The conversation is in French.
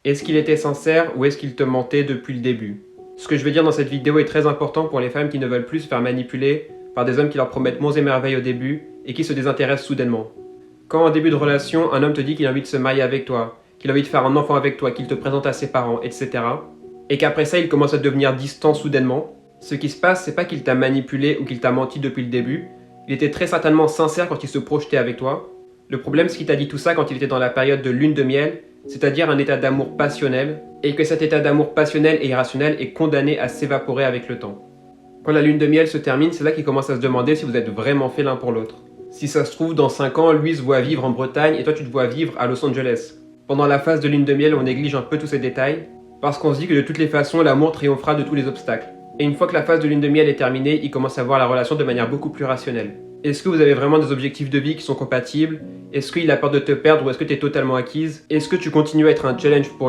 Est-ce qu'il était sincère ou est-ce qu'il te mentait depuis le début? Ce que je vais dire dans cette vidéo est très important pour les femmes qui ne veulent plus se faire manipuler par des hommes qui leur promettent monts et merveilles au début et qui se désintéressent soudainement. Quand en début de relation, un homme te dit qu'il a envie de se marier avec toi, qu'il a envie de faire un enfant avec toi, qu'il te présente à ses parents, etc. et qu'après ça il commence à devenir distant soudainement, ce qui se passe, c'est pas qu'il t'a manipulé ou qu'il t'a menti depuis le début, il était très certainement sincère quand il se projetait avec toi. Le problème, c'est qu'il t'a dit tout ça quand il était dans la période de lune de miel, c'est-à-dire un état d'amour passionnel, et que cet état d'amour passionnel et irrationnel est condamné à s'évaporer avec le temps. Quand la lune de miel se termine, c'est là qu'il commence à se demander si vous êtes vraiment fait l'un pour l'autre. Si ça se trouve, dans 5 ans, lui se voit vivre en Bretagne et toi tu te vois vivre à Los Angeles. Pendant la phase de lune de miel, on néglige un peu tous ces détails, parce qu'on se dit que de toutes les façons, l'amour triomphera de tous les obstacles. Et une fois que la phase de lune de miel est terminée, il commence à voir la relation de manière beaucoup plus rationnelle. Est-ce que vous avez vraiment des objectifs de vie qui sont compatibles? Est-ce qu'il a peur de te perdre ou est-ce que tu es totalement acquise? Est-ce que tu continues à être un challenge pour lui?